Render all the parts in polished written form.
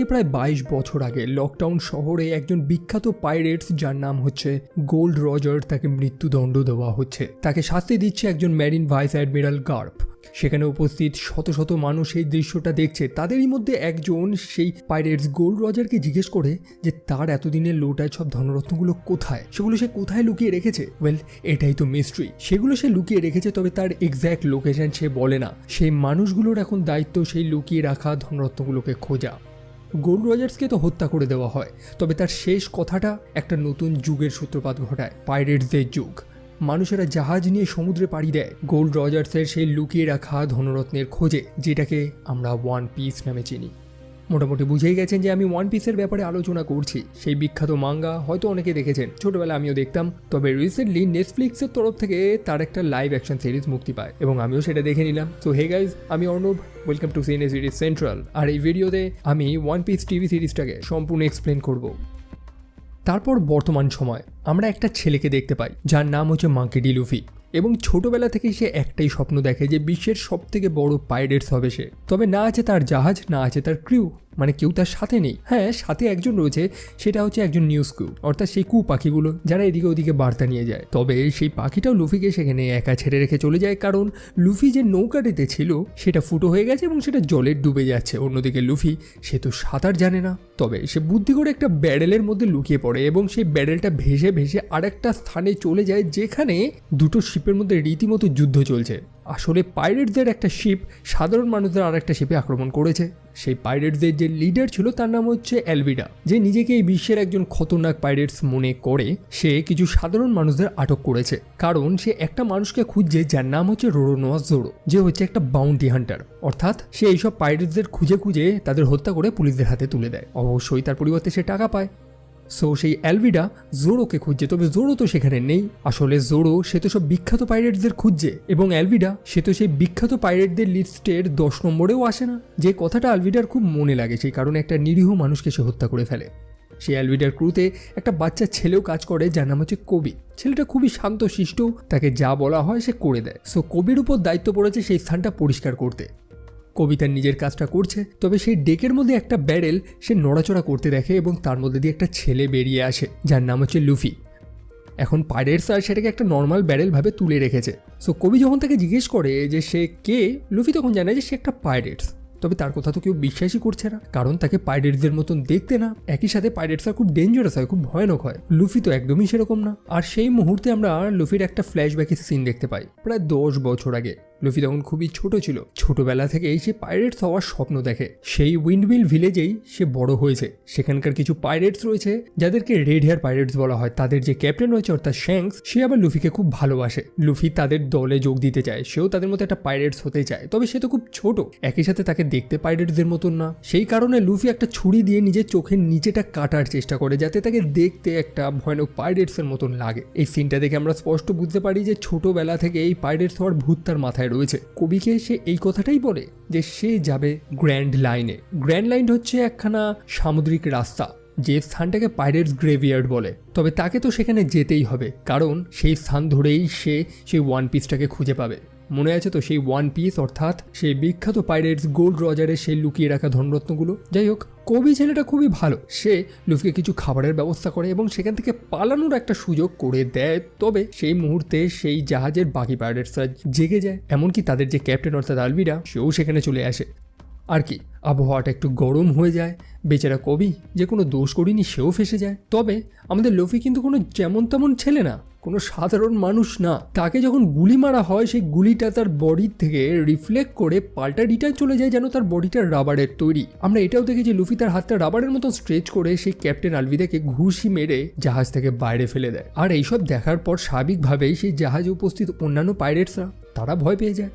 প্রায় 22 বছর আগে লকটাউন শহরে একজন বিখ্যাত পাইরেটস যার নাম হচ্ছে গোল্ড রজার তাকে মৃত্যুদণ্ড দেওয়া হচ্ছে। তাকে শাস্তি দিচ্ছে একজন মেরিন ভাইস অ্যাডমিরাল গার্প। সেখানে উপস্থিত শত শত মানুষ এই দৃশ্যটা দেখছে। তাদেরই মধ্যে একজন সেই পাইরেটস গোল্ড রজারকে জিজ্ঞেস করে যে তার এতদিনের লোটায় সব ধনরত্নগুলো কোথায়, সেগুলো সে কোথায় লুকিয়ে রেখেছে। ওয়েল, এটাই তো মিস্ট্রি। সেগুলো সে লুকিয়ে রেখেছে, তবে তার এক্স্যাক্ট লোকেশন সে বলে না। সেই মানুষগুলোর এখন দায়িত্ব সেই লুকিয়ে রাখা ধনরত্নগুলোকে খোঁজা। গোল্ড রজার্সকে তো হত্যা করে দেওয়া হয়, তবে তার শেষ কথাটা একটা নতুন যুগের সূত্রপাত ঘটায়, পাইরেটসদের যুগ। মানুষেরা জাহাজ নিয়ে সমুদ্রে পাড়ি দেয় গোল্ড রজার্সের সেই লুকিয়ে রাখা ধনরত্নের খোঁজে, যেটাকে আমরা ওয়ান পিস নামে চিনি। মোটামুটি বুঝেই গেছেন যে আমি ওয়ান পিসের ব্যাপারে আলোচনা করছি। সেই বিখ্যাত মাঙ্গা হয়তো অনেকে দেখেছেন, ছোটবেলা আমিও দেখতাম। তবে রিসেন্টলি নেটফ্লিক্সের তরফ থেকে তার একটা লাইভ অ্যাকশন সিরিজ মুক্তি পায় এবং আমিও সেটা দেখে নিলাম। সো হে গাইজ, আমি অর্ণব, ওয়েলকাম টু সিনে সিরিজ সেন্ট্রাল। আর এই ভিডিওতে আমি ওয়ান পিস টিভি সিরিজটাকে সম্পূর্ণ এক্সপ্লেন করব। তারপর বর্তমান সময় আমরা একটা ছেলেকে দেখতে পাই যার নাম হচ্ছে মাঙ্কি ডি লুফি, এবং ছোটবেলা থেকেই সে একটাই স্বপ্ন দেখে যে বিশ্বের সব থেকে বড় পাইরেটস হবে সে। তবে না আছে তার জাহাজ, না আছে তার ক্রিউ, মানে কেউ তার সাথে নেই। হ্যাঁ, সাথে একজন রয়েছে, সেটা হচ্ছে একজন নিউজ ক্রু, অর্থাৎ সেই পাখিগুলো যারা এদিকে ওদিকে বার্তা নিয়ে যায়। তবে সেই পাখিটাও লুফিকে সেখানে একা ছেড়ে রেখে চলে যায়, কারণ লুফি যে নৌকাটিতে ছিল সেটা ফুটো হয়ে গেছে এবং সেটা জলে ডুবে যাচ্ছে। অন্যদিকে লুফি, সে তো সাঁতার জানে না, তবে সে বুদ্ধি করে একটা ব্যারেলের মধ্যে লুকিয়ে পড়ে এবং সেই ব্যারেলটা ভেসে ভেসে আরেকটা স্থানে চলে যায়, যেখানে দুটো শিপের মধ্যে রীতিমতো যুদ্ধ চলছে। আসলে পাইরেটসদের একটা শিপ সাধারণ মানুষদের আর একটা শিপে আক্রমণ করেছে। সেই পাইরেটসদের যে লিডার ছিল তার নাম হচ্ছে এলভিডা, যে নিজেকে এই বিশ্বের একজন খতরনাক পাইরেটস মনে করে সে কিছু সাধারণ মানুষদের আটক করেছে, কারণ সে একটা মানুষকে খুঁজছে যার নাম হচ্ছে রোরোনোয়া জোরো, যে হচ্ছে একটা বাউন্টি হান্টার। অর্থাৎ সে এইসব পাইরেটসদের খুঁজে খুঁজে তাদের হত্যা করে পুলিশদের হাতে তুলে দেয়। অবশ্যই তার পরিবর্তে সে টাকা পায়। সো সেই এলভিডা জোরোকে খুঁজছে, তবে জোরো তো সেখানে নেই। আসলে জোরো সে তো সব বিখ্যাত পাইরেটসদের খুঁজছে, এবং এলভিডা সে তো সেই বিখ্যাত পাইরেটদের লিস্টের 10 নম্বরেও আসে না। যে কথাটা এলভিডার খুব মনে লাগে, সেই কারণে একটা নিরীহ মানুষকে সে হত্যা করে ফেলে। সেই এলভিডার ক্রুতে একটা বাচ্চা ছেলেও কাজ করে যার নাম হচ্ছে কবি। ছেলেটা খুবই শান্ত শিষ্ট, তাকে যা বলা হয় সে করে দেয়। সো কবির উপর দায়িত্ব পড়েছে সেই স্থানটা পরিষ্কার করতে। কবি তার নিজের কাজটা করছে, তবে সেই ডেকের মধ্যে একটা ব্যারেল সে নড়াচড়া করতে দেখে এবং তার মধ্যে দিয়ে একটা ছেলে বেরিয়ে আসে যার নাম হচ্ছে লুফি। এখন পাইরেটস আর সেটাকে একটা নর্মাল ব্যারেল ভাবে তুলে রেখেছে। সো কবি যখন তাকে জিজ্ঞেস করে যে সে কে, লুফি তখন জানায় যে সে একটা পাইরেটস। তবে তার কথা তো কেউ বিশ্বাসই করছে না, কারণ তাকে পাইরেটসদের মতন দেখতে না। একই সাথে পাইরেটসরা খুব ডেঞ্জারাস হয়, খুব ভয়ানক হয়। লুফি তো একদমই সেরকম না। আর সেই মুহূর্তে আমরা লুফির একটা ফ্ল্যাশব্যাকের সিন দেখতে পাই প্রায় 10 বছর আগে। লুফি তখন খুবই ছোট ছিল। ছোটবেলা থেকেই সে পাইরেটস হওয়ার স্বপ্ন দেখে। সেই উইন্ডমিল ভিলেজেই সে বড় হয়েছে। সেখানকার কিছু পাইরেটস রয়েছে যাদেরকে রেড হেয়ার পাইরেটস বলা হয়। তাদের যে ক্যাপ্টেন রয়েছে অর্থাৎ শ্যাঙ্কস, সে আবার লুফিকে খুব ভালোবাসে। লুফি তাদের দলে যোগ দিতে চায়, সেও তাদের মতো একটা পাইরেটস হতে চায়, তবে সে তো খুব ছোট। একই সাথে তাকে দেখতে পাইরেটসদের মতন না। সেই কারণে লুফি একটা ছুরি দিয়ে নিজের চোখের নিচেটা কাটার চেষ্টা করে, যাতে তাকে দেখতে একটা ভয়ানক পাইরেটসের মতন লাগে। এই সিনটা দেখে আমরা স্পষ্ট বুঝতে পারি যে ছোটবেলা থেকে এই পাইরেটস হওয়ার ভূত তার মাথায় রয়েছে। কবিকে সে এই কথাটাই বলে যে সে যাবে গ্র্যান্ড লাইনে। গ্র্যান্ড লাইন হচ্ছে একখানা সামুদ্রিক রাস্তা, যে স্থানটাকে পাইরেটস গ্রেভিয়ার্ড বলে। তবে তাকে তো সেখানে যেতেই হবে, কারণ সেই স্থান ধরেই সে সেই ওয়ান পিসটাকে খুঁজে পাবে। মনে আছে তো সেই ওয়ান পিস, অর্থাৎ সেই বিখ্যাত পাইরেটস গোল্ড রজারের সেই লুকিয়ে রাখা ধনরত্নগুলো। যাই হোক, কবি ছেলেটা খুবই ভালো। সে লুফিকে কিছু খাবারের ব্যবস্থা করে এবং সেখান থেকে পালানোর একটা সুযোগ করে দেয়। তবে সেই মুহূর্তে সেই জাহাজের বাকি পাইরেটসরা জেগে যায়, এমনকি তাদের যে ক্যাপ্টেন অর্থাৎ আলভিডা, সেও সেখানে চলে আসে। আর কি, আবহাওয়াটা একটু গরম হয়ে যায়। বেচারা কবি, যে কোনো দোষ করিনি, সেও ফেসে যায়। তবে আমাদের লুফি কিন্তু কোনো যেমন তেমন ছেলে না, কোনো সাধারণ মানুষ না। তাকে যখন গুলি মারা হয়, সেই গুলিটা তার বডির থেকে রিফ্লেক্ট করে পাল্টা রিটার্ন চলে যায়, যেন তার বডিটা রাবারের তৈরি। আমরা এটাও দেখি যে লুফি তার হাতটা রাবারের মতো স্ট্রেচ করে সেই ক্যাপ্টেন আলভিদাকে ঘুষি মেরে জাহাজ থেকে বাইরে ফেলে দেয়। আর এইসব দেখার পর স্বাভাবিকভাবেই সেই জাহাজে উপস্থিত অন্যান্য পাইরেটসরা তারা ভয় পেয়ে যায়।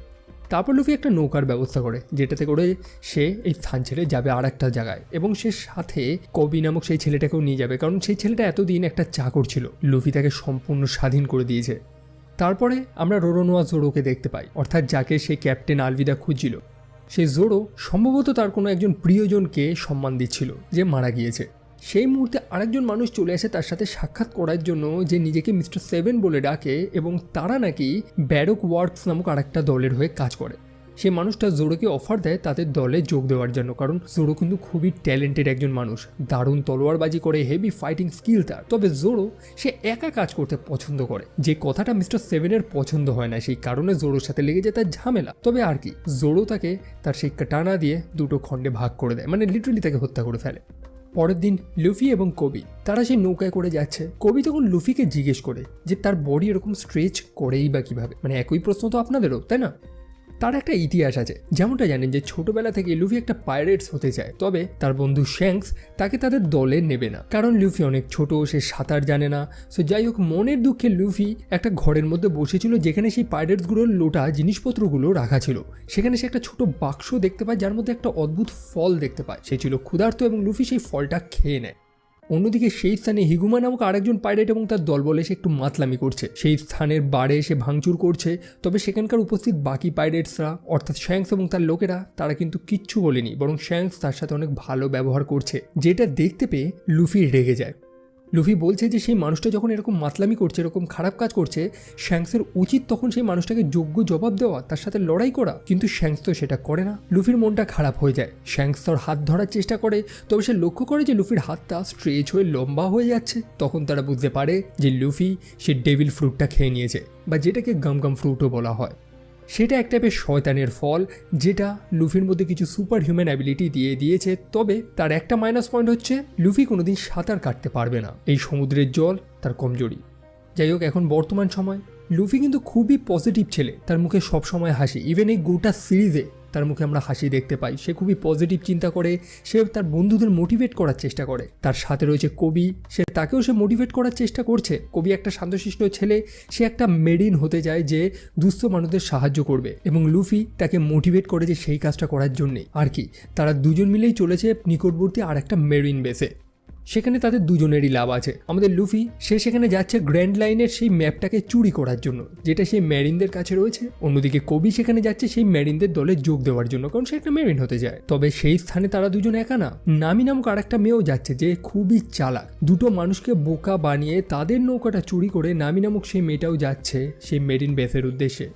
তারপর লুফি একটা নৌকার ব্যবস্থা করে, যেটাতে করে সে এই স্থান ছেড়ে যাবে আর একটা জায়গায়, এবং সে সাথে কবি নামক সেই ছেলেটাকেও নিয়ে যাবে, কারণ সেই ছেলেটা এতদিন একটা চাকর ছিল। লুফি তাকে সম্পূর্ণ স্বাধীন করে দিয়েছে। তারপরে আমরা রোরোনোয়া জোরোকে দেখতে পাই, অর্থাৎ যাকে সেই ক্যাপ্টেন আলভিদা খুঁজছিল। সেই জোরো সম্ভবত তার কোনো একজন প্রিয়জনকে সম্মান দিচ্ছিল যে মারা গিয়েছে। সেই মুহূর্তে আরেকজন মানুষ চলে আসে তার সাথে সাক্ষাৎ করার জন্য, যে নিজেকে মিস্টার 7 বলে ডাকে, এবং তারা নাকি ব্যারক ওয়ার্কস নামক আরেকটা দলের হয়ে কাজ করে। সেই মানুষটা জোরোকে অফার দেয় তাদের দলে যোগ দেওয়ার জন্য, কারণ জোরো কিন্তু খুবই ট্যালেন্টেড একজন মানুষ, দারুণ তলোয়ারবাজি করে, হেভি ফাইটিং স্কিল তার। তবে জোরো সে একা কাজ করতে পছন্দ করে, যে কথাটা মিস্টার সেভেনের পছন্দ হয় না, সেই কারণে জোরোর সাথে লেগে যায় তার ঝামেলা। তবে আর কি, জোরো তাকে তার সেই কাটানা দিয়ে দুটো খণ্ডে ভাগ করে দেয়, মানে লিটারালি তাকে হত্যা করে ফেলে। পরের দিন লুফি এবং কবি তারা সেই নৌকায় করে যাচ্ছে। কবি তখন লুফিকে জিজ্ঞেস করে যে তার বডি এরকম স্ট্রেচ করেই বা কিভাবে, মানে একই প্রশ্ন তো আপনাদেরও, তাই না? তার একটা ইতিহাস আছে, যেমনটা জানেন যে ছোটবেলা থেকে লুফি একটা পাইরেটস হতে চায়, তবে তার বন্ধু শ্যাঙ্কস তাকে তাদের দলে নেবে না, কারণ লুফি অনেক ছোট, সে সাঁতার জানে না। সো যাই হোক, মনের দুঃখে লুফি একটা ঘরের মধ্যে বসেছিল যেখানে সেই পাইরেটসগুলোর লোটা জিনিসপত্রগুলো রাখা ছিল। সেখানে সে একটা ছোট বাক্স দেখতে পায় যার মধ্যে একটা অদ্ভুত ফল দেখতে পায়। সে ছিল ক্ষুধার্ত এবং লুফি সেই ফলটা খেয়ে নেয়। অন্যদিকে সেই স্থানে হিগুমা নামক আরেকজন পাইরেট এবং তার দল বলে সে একটু মাতলামি করছে, সেই স্থানের বারে সে ভাঙচুর করছে। তবে সেখানকার উপস্থিত বাকি পাইরেটসরা অর্থাৎ শ্যাঙ্কস এবং তার লোকেরা তারা কিন্তু কিচ্ছু বলেনি, বরং শ্যাঙ্কস তার সাথে অনেক ভালো ব্যবহার করছে, যেটা দেখতে পেয়ে লুফি রেগে যায়। লুফি বলছে যে সেই মানুষটা যখন এরকম মাতলামি করছে, এরকম খারাপ কাজ করছে, শ্যাঙ্কসের উচিত তখন সেই মানুষটাকে যোগ্য জবাব দেওয়া, তার সাথে লড়াই করা, কিন্তু শ্যাঙ্কস তো সেটা করে না। লুফির মনটা খারাপ হয়ে যায়। শ্যাঙ্কস তার হাত ধরার চেষ্টা করে, তবে সে লক্ষ্য করে যে লুফির হাতটা স্ট্রেচ হয়ে লম্বা হয়ে যাচ্ছে। তখন তারা বুঝতে পারে যে লুফি সে ডেভিল ফ্রুটটা খেয়ে নিয়েছে, বা যেটাকে গাম গাম ফ্রুটও বলা হয়। সেটা এক টাইপের শয়তানের ফল, যেটা লুফির মধ্যে কিছু সুপার হিউম্যান অ্যাবিলিটি দিয়ে দিয়েছে। তবে তার একটা মাইনাস পয়েন্ট হচ্ছে লুফি কোনোদিন সাঁতার কাটতে পারবে না, এই সমুদ্রের জল তার কমজোরি। যাই হোক, এখন বর্তমান সময় লুফি কিন্তু খুবই পজিটিভ ছেলে, তার মুখে সবসময় হাসি। ইভেন এই গোটা সিরিজে তার মুখে আমরা হাসি দেখতে পাই। সে খুবই পজিটিভ চিন্তা করে, সে তার বন্ধুদের মোটিভেট করার চেষ্টা করে। তার সাথে রয়েছে কবি, তাকেও সে মোটিভেট করার চেষ্টা করছে। কবি একটা শান্তশিষ্ট ছেলে, সে একটা মেরিন হতে যায় যে দুস্থ মানুষদের সাহায্য করবে, এবং লুফি তাকে মোটিভেট করে যে সেই কাজটা করার জন্যেই আর কি। তারা দুজন মিলেই চলেছে নিকটবর্তী আর একটা মেরিন বেসে। সেখানে তাদের দুজনেরই লাভ আছে। আমাদের লুফি সে সেখানে যাচ্ছে গ্র্যান্ড লাইনের সেই ম্যাপটাকে চুরি করার জন্য, যেটা সেই মেরিনদের কাছে রয়েছে। অন্যদিকে কবি সেখানে যাচ্ছে সেই মেরিনদের দলে যোগ দেওয়ার জন্য, কারণ সে একটা মেরিন হতে যায়। তবে সেই স্থানে তারা দুজন একা না, নামি নামক আরেকটা মেয়েও যাচ্ছে, যে খুবই চালাক। দুটো মানুষকে বোকা বানিয়ে তাদের নৌকাটা চুরি করে নামি নামক সেই মেয়েটাও যাচ্ছে সেই মেরিন বেসের উদ্দেশ্যে।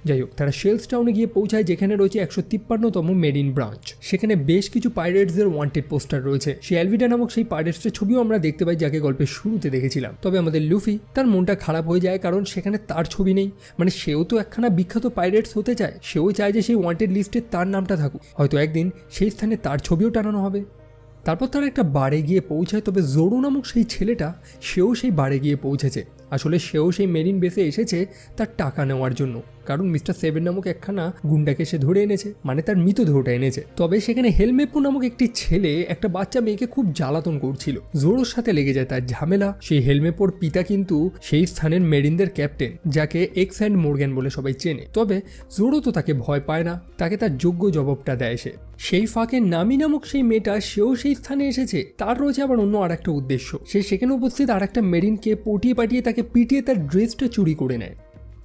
যাই হোক, তারা শেলস টাউনে গিয়ে পৌঁছায়, যেখানে রয়েছে 153তম মেরিন ব্রাঞ্চ। সেখানে বেশ কিছু পাইরেটসদের ওয়ান্টেড পোস্টার রয়েছে। সেই অ্যালভিডা নামক সেই পাইরেটসের ছবিও আমরা দেখতে পাই, যাকে গল্পের শুরুতে দেখেছিলাম। তবে আমাদের লুফি তার মনটা খারাপ হয়ে যায়, কারণ সেখানে তার ছবি নেই। মানে সেও তো একখানা বিখ্যাত পাইরেটস হতে চায়, সেও চায় যে সেই ওয়ান্টেড লিস্টে তার নামটা থাকুক, হয়তো একদিন সেই স্থানে তার ছবিও টানানো হবে। তারপর তারা একটা বারে গিয়ে পৌঁছায়। তবে জোরো নামক সেই ছেলেটা, সেও সেই বারে গিয়ে পৌঁছেছে। আসলে সেও সেই মেরিন বেসে এসেছে তার টাকা নেওয়ার জন্য, কারণ মিস্টার সেভেন নামক একখানা গুন্ডাকে সে ধরে এনেছে, মানে তার মৃতদেহটা এনেছে। তবে সেখানে হেলমেপো নামক একটি ছেলে একটা বাচ্চা মেয়েকে খুব জ্বালাতন করছিল। জোরোর সাথে লেগে যায় তার ঝামেলা। সেই হেলমেপোর পিতা কিন্তু সেই স্থানের মেরিনদের ক্যাপ্টেন, যাকে এক্স অ্যান্ড মোর্গ্যান বলে সবাই চেনে। তবে জোরো তো তাকে ভয় পায় না, তাকে তার যোগ্য জবাবটা দেয় সে। সেই ফাঁকে নামি নামক সেই মেয়েটা, সেও সেই স্থানে এসেছে। তার রয়েছে আবার অন্য আর একটা উদ্দেশ্য। সে সেখানে উপস্থিত আর একটা মেরিনকে পটিয়ে পাঠিয়ে তাকে পিটিয়ে তার ড্রেসটা চুরি করে নেয়।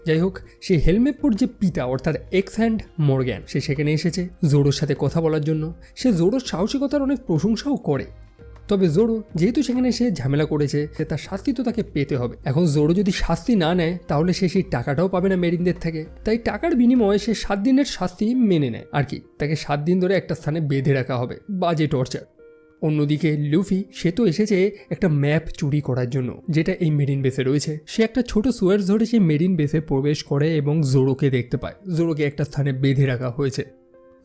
যাই হোক, সেই হেলমেপোর যে পিতা অর্থাৎ এক্স অ্যান্ড মোর্গ্যান, সে সেখানে এসেছে জোরোর সাথে কথা বলার জন্য। সে জোরোর সাহসিকতার অনেক প্রশংসাও করে। তবে জোরো যেহেতু সেখানে সে ঝামেলা করেছে, সে তার শাস্তি তো তাকে পেতে হবে। এখন জোরো যদি শাস্তি না নেয়, তাহলে সে সেই টাকাটাও পাবে না মেরিনদের থেকে। তাই টাকার বিনিময়ে সে 7 দিনের শাস্তি মেনে নেয় আর কি। তাকে 7 দিন ধরে একটা স্থানে বেঁধে রাখা হবে, বাজে টর্চার। অন্যদিকে লুফি সে তো এসেছে একটা ম্যাপ চুরি করার জন্য, যেটা এই মেরিন বেসে রয়েছে। সে একটা ছোট সুয়ার্স ধরে সেই মেরিন বেসে প্রবেশ করে এবং জোরোকে দেখতে পায়। জোরোকে একটা স্থানে বেঁধে রাখা হয়েছে।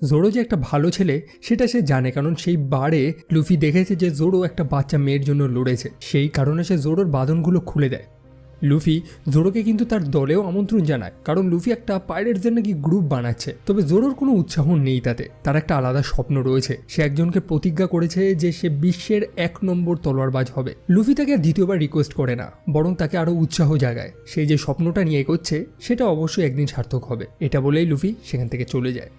জোরো যে একটা ভালো ছেলে সেটা সে জানে, কারণ সেই বারে লুফি দেখেছে যে জোরো একটা বাচ্চা মেয়ের জন্য লড়েছে। সেই কারণে সে জোরোর বাঁধনগুলো খুলে দেয়। লুফি জোরোকে কিন্তু তার দলেও আমন্ত্রণ জানায়, কারণ লুফি একটা পাইরেটসদের নাকি গ্রুপ বানাচ্ছে। তবে জোরোর কোনো উৎসাহ নেই তাতে। তার একটা আলাদা স্বপ্ন রয়েছে। সে একজনকে প্রতিজ্ঞা করেছে যে সে বিশ্বের 1 নম্বর তলোয়ারবাজ হবে। লুফি তাকে আর দ্বিতীয়বার রিকোয়েস্ট করে না, বরং তাকে আরও উৎসাহ জাগায়। সে যে স্বপ্নটা নিয়ে এগোচ্ছে সেটা অবশ্যই একদিন সার্থক হবে, এটা বলেই লুফি সেখান থেকে চলে যায়।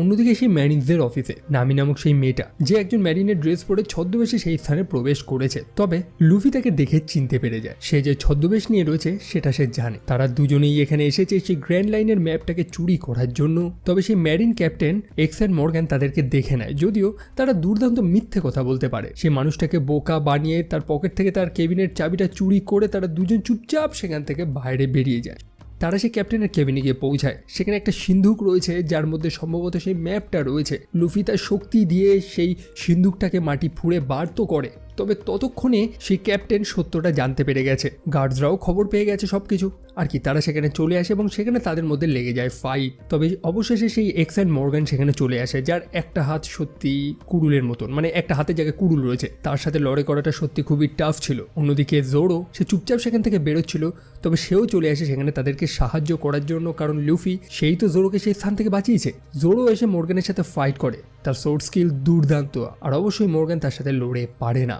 অন্যদিকে সেই ম্যারিনদের অফিসে নামি নামক সেই মেয়েটা, যে একজন ম্যারিনের ড্রেস পরে ছদ্মবেশে সেই স্থানে প্রবেশ করেছে। তবে লুফি তাকে দেখে চিনতে পেরে যায়। সে যে ছদ্মবেশ নিয়ে রয়েছে সেটা সে জানে। তারা দুজনেই এখানে এসেছে সেই গ্র্যান্ড লাইনের ম্যাপটাকে চুরি করার জন্য। তবে সেই marine captain X and Morgan তাদেরকে দেখে নেয়, যদিও তারা দুর্দান্ত মিথ্যে কথা বলতে পারে। সেই মানুষটাকে বোকা বানিয়ে তার পকেট থেকে তার কেবিনের চাবিটা চুরি করে তারা দুজন চুপচাপ সেখান থেকে বাইরে বেরিয়ে যায়। তারা সেই ক্যাপ্টেনের কেবিনে গিয়ে পৌঁছায়। সেখানে একটা সিন্ধুক রয়েছে যার মধ্যে সম্ভবত সেই ম্যাপটা রয়েছে। লুফি তার শক্তি দিয়ে সেই সিন্ধুকটাকে মাটি ফুঁড়ে বার তো করে, তবে ততক্ষণে সেই ক্যাপ্টেন সত্যটা জানতে পেরে গেছে। গার্ডসরাও খবর পেয়ে গেছে সবকিছু আর কি। তারা সেখানে চলে আসে এবং সেখানে তাদের মধ্যে লেগে যায় ফাইট। তবে অবশেষে সেই এক্স অ্যান্ড মর্গান সেখানে চলে আসে, যার একটা হাত সত্যি কুড়ুলের মতন, মানে একটা হাতের জায়গায় কুড়ুল রয়েছে। তার সাথে লড়াই করাটা সত্যি খুবই টাফ ছিল। অন্যদিকে জোরো সে চুপচাপ সেখান থেকে বেরোচ্ছিল, তবে সেও চলে আসে সেখানে তাদেরকে সাহায্য করার জন্য, কারণ লুফি সেই তো জোরোকে সেই স্থান থেকে বাঁচিয়েছে। জোরো এসে মর্গানের সাথে ফাইট করে, তার সোর্ড স্কিল দুর্দান্ত, আর অবশ্যই মর্গান তার সাথে লড়ে পারে না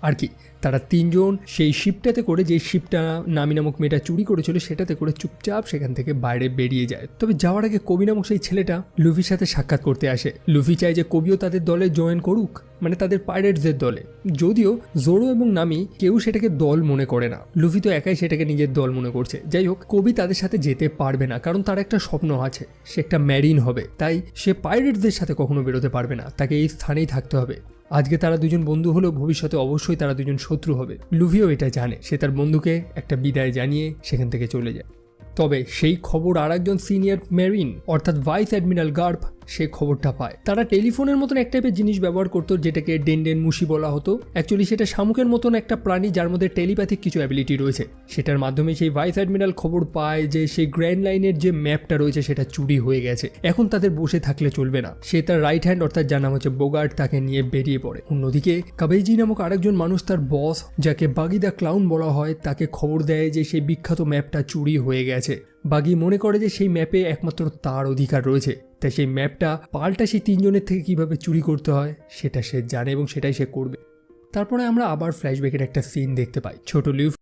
আর কি। তারা তিনজন সেই শিপটাতে করে, যে শিপটা নামি নামক মেয়েটা চুরি করেছিল সেটাতে করে চুপচাপ সেখান থেকে বাইরে বেরিয়ে যায়। তবে যাওয়ার আগে কবি নামক সেই ছেলেটা লুফির সাথে সাক্ষাৎ করতে আসে। লুফি চায় যে কবিও তাদের দলে জয়েন করুক, মানে তাদের পাইরেটসদের দলে। যদিও জোরো এবং নামি কেউ সেটাকে দল মনে করে না, লুফি তো একাই সেটাকে নিজের দল মনে করছে। যাই হোক, কবি তাদের সাথে যেতে পারবে না, কারণ তার একটা স্বপ্ন আছে, সে একটা ম্যারিন হবে। তাই সে পাইরেটসদের সাথে কখনো বেরোতে পারবে না, তাকে এই স্থানেই থাকতে হবে। আজকে তারা দুজন বন্ধু হলেও ভবিষ্যতে অবশ্যই তারা দুজন শত্রু হবে। লুফিও এটা জানে। সে তার বন্ধুকে একটা বিদায় জানিয়ে সেখান থেকে চলে যায়। তবে সেই খবর আর একজন সিনিয়র মেরিন অর্থাৎ ভাইস অ্যাডমিরাল গার্প সে খবরটা পায়। তারা টেলিফোনের মতন এক টাইপের জিনিস ব্যবহার করতো যেটাকে ডেনডেন মুশি বলা হতো। অ্যাকচুয়ালি সেটা শামুকের মতন একটা প্রাণী যার মধ্যে টেলিপ্যাথিক কিছু অ্যাবিলিটি রয়েছে। সেটার মাধ্যমে সেই ভাইস অ্যাডমিরাল খবর পায় যে সেই গ্র্যান্ড লাইনের যে ম্যাপটা রয়েছে সেটা চুরি হয়ে গেছে। এখন তাদের বসে থাকলে চলবে না। সে তার রাইট হ্যান্ড অর্থাৎ যার নাম হচ্ছে বোগার্ট, তাকে নিয়ে বেরিয়ে পড়ে। অন্যদিকে কাবেজি নামক আরেকজন মানুষ, তার বস যাকে বাগি দ্য ক্লাউন বলা হয়, তাকে খবর দেয় যে সেই বিখ্যাত ম্যাপটা চুরি হয়ে গেছে। বাগি মনে করে যে সেই ম্যাপে একমাত্র তার অধিকার রয়েছে, তাই সেই ম্যাপটা পাল্টা সেই তিনজনের থেকে কিভাবে চুরি করতে হয় সেটা সে জানে এবং সেটাই সে করবে। তারপরে আমরা আবার ফ্ল্যাশব্যাকের একটা সিন দেখতে পাই। ছোট লুফি